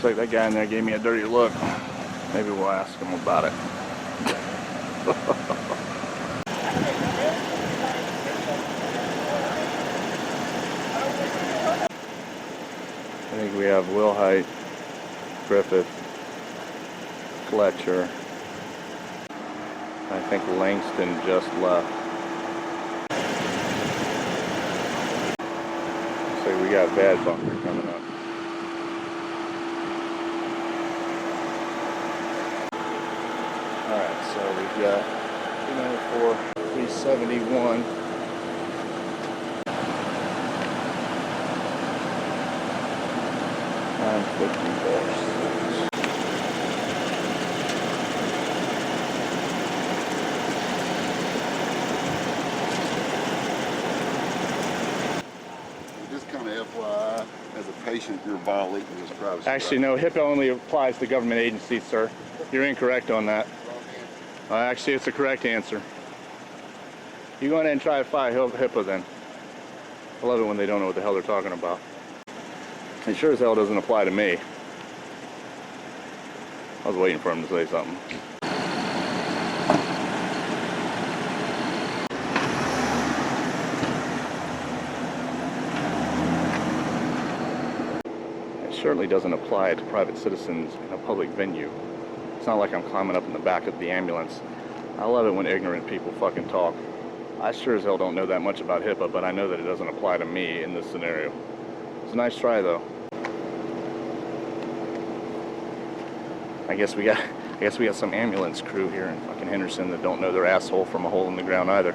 Looks like that guy in there gave me a dirty look. Maybe we'll ask him about it. I think we have Wilhite, Griffith, Fletcher. I think Langston just left. So we got Bad Bunker coming up. Alright, so we've got 294, 371. And 54. FYI, as a patient, you're violating his privacy. Actually, no, HIPAA only applies to government agencies, sir. You're incorrect on that. Actually, it's the correct answer. You go ahead and try to file HIPAA then. I love it when they don't know what the hell they're talking about. It sure as hell doesn't apply to me. I was waiting for him to say something. Certainly doesn't apply to private citizens in a public venue. It's not like I'm climbing up in the back of the ambulance. I love it when ignorant people fucking talk. I sure as hell don't know that much about HIPAA, but I know that it doesn't apply to me in this scenario. It's a nice try though. I guess we got some ambulance crew here in fucking Henderson that don't know their asshole from a hole in the ground either.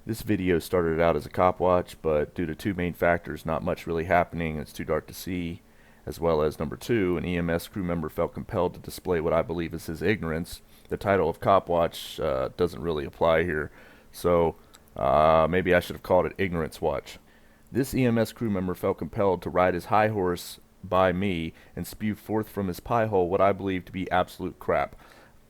This video started out as a cop watch, but due to two main factors, not much really happening, it's too dark to see, as well as number two, an EMS crew member felt compelled to display what I believe is his ignorance. The title of Cop Watch doesn't really apply here, so maybe I should have called it Ignorance Watch. This EMS crew member felt compelled to ride his high horse by me and spew forth from his pie hole what I believe to be absolute crap.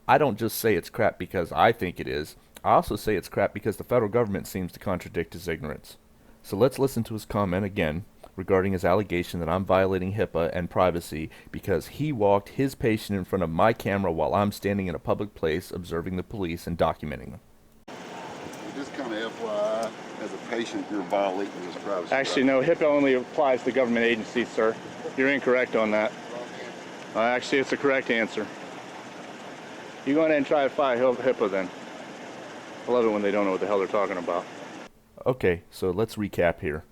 I don't just say it's crap because I think it is. I also say it's crap because the federal government seems to contradict his ignorance. So let's listen to his comment again regarding his allegation that I'm violating HIPAA and privacy because he walked his patient in front of my camera while I'm standing in a public place observing the police and documenting them. Just kind of FYI, as a patient, you're violating his privacy. Actually, no, HIPAA only applies to government agencies, sir. You're incorrect on that. Actually, it's the correct answer. You go ahead and try to file HIPAA then. I love it when they don't know what the hell they're talking about. Okay, so let's recap here.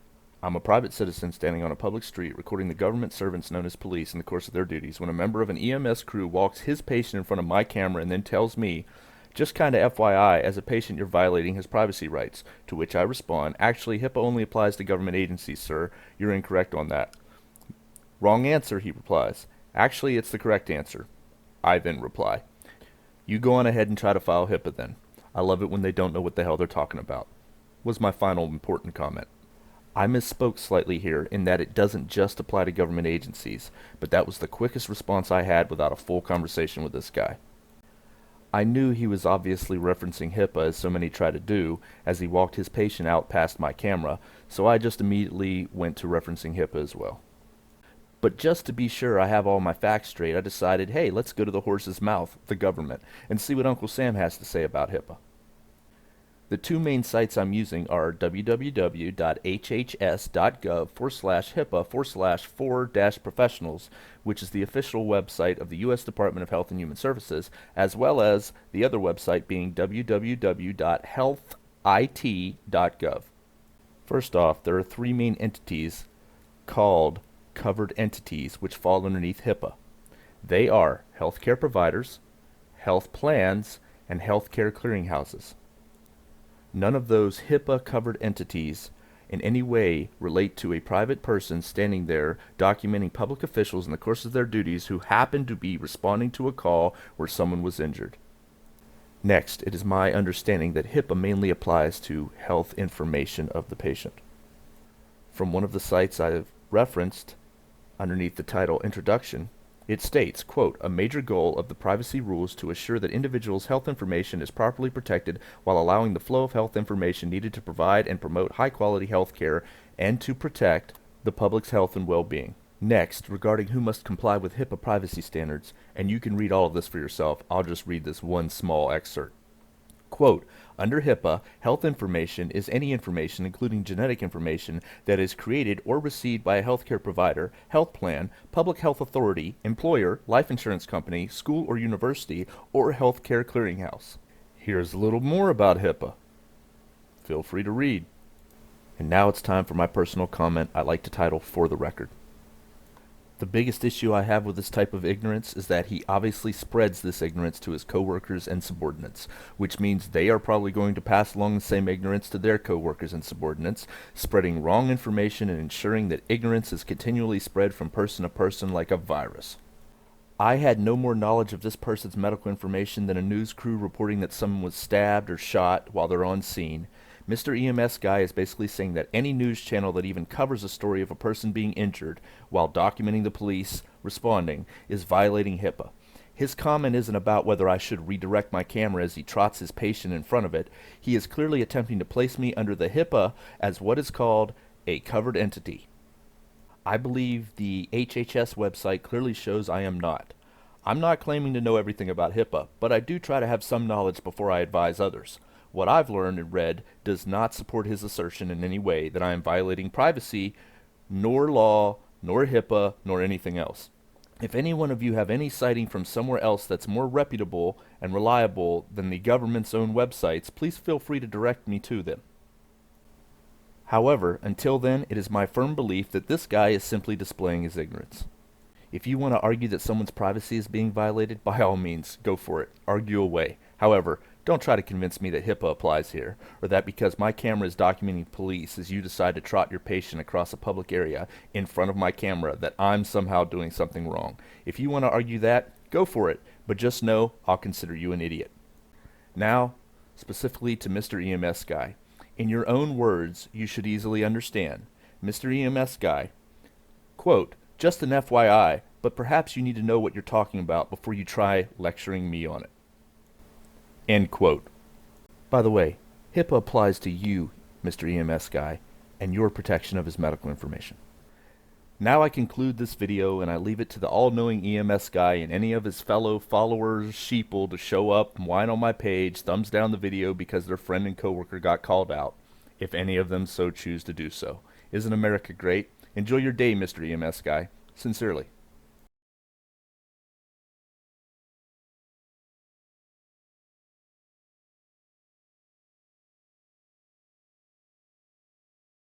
I'm a private citizen standing on a public street recording the government servants known as police in the course of their duties when a member of an EMS crew walks his patient in front of my camera and then tells me, just kinda FYI, as a patient you're violating his privacy rights, to which I respond, actually HIPAA only applies to government agencies, sir. You're incorrect on that. Wrong answer, he replies. Actually, it's the correct answer. I then reply, you go on ahead and try to file HIPAA then. I love it when they don't know what the hell they're talking about. Was my final important comment. I misspoke slightly here in that it doesn't just apply to government agencies, but that was the quickest response I had without a full conversation with this guy. I knew he was obviously referencing HIPAA as so many try to do as he walked his patient out past my camera, so I just immediately went to referencing HIPAA as well. But just to be sure I have all my facts straight, I decided, hey, let's go to the horse's mouth, the government, and see what Uncle Sam has to say about HIPAA. The two main sites I'm using are www.hhs.gov/HIPAA/4-professionals, which is the official website of the U.S. Department of Health and Human Services, as well as the other website being www.healthit.gov. First off, there are three main entities called covered entities which fall underneath HIPAA. They are healthcare providers, health plans, and healthcare clearinghouses. None of those HIPAA-covered entities in any way relate to a private person standing there documenting public officials in the course of their duties who happen to be responding to a call where someone was injured. Next, it is my understanding that HIPAA mainly applies to health information of the patient. From one of the sites I have referenced, underneath the title Introduction, it states, quote, a major goal of the privacy rules to assure that individuals' health information is properly protected while allowing the flow of health information needed to provide and promote high-quality health care and to protect the public's health and well-being. Next, regarding who must comply with HIPAA privacy standards, and you can read all of this for yourself, I'll just read this one small excerpt. Quote, under HIPAA, health information is any information, including genetic information, that is created or received by a healthcare provider, health plan, public health authority, employer, life insurance company, school or university, or healthcare clearinghouse. Here's a little more about HIPAA. Feel free to read. And now it's time for my personal comment I like to title For the Record. The biggest issue I have with this type of ignorance is that he obviously spreads this ignorance to his coworkers and subordinates, which means they are probably going to pass along the same ignorance to their coworkers and subordinates, spreading wrong information and ensuring that ignorance is continually spread from person to person like a virus. I had no more knowledge of this person's medical information than a news crew reporting that someone was stabbed or shot while they're on scene. Mr. EMS guy is basically saying that any news channel that even covers a story of a person being injured while documenting the police responding is violating HIPAA. His comment isn't about whether I should redirect my camera as he trots his patient in front of it. He is clearly attempting to place me under the HIPAA as what is called a covered entity. I believe the HHS website clearly shows I am not. I'm not claiming to know everything about HIPAA, but I do try to have some knowledge before I advise others. What I've learned and read does not support his assertion in any way that I am violating privacy, nor law, nor HIPAA, nor anything else. If any one of you have any citing from somewhere else that's more reputable and reliable than the government's own websites, please feel free to direct me to them. However, until then, it is my firm belief that this guy is simply displaying his ignorance. If you want to argue that someone's privacy is being violated, by all means, go for it. Argue away. However, don't try to convince me that HIPAA applies here, or that because my camera is documenting police as you decide to trot your patient across a public area in front of my camera that I'm somehow doing something wrong. If you want to argue that, go for it, but just know I'll consider you an idiot. Now, specifically to Mr. EMS guy. In your own words, you should easily understand. Mr. EMS guy, quote, just an FYI, but perhaps you need to know what you're talking about before you try lecturing me on it. End quote. By the way, HIPAA applies to you, Mr. EMS guy, and your protection of his medical information. Now I conclude this video and I leave it to the all-knowing EMS guy and any of his fellow followers, sheeple, to show up and whine on my page, thumbs down the video because their friend and coworker got called out, if any of them so choose to do so. Isn't America great? Enjoy your day, Mr. EMS guy. Sincerely.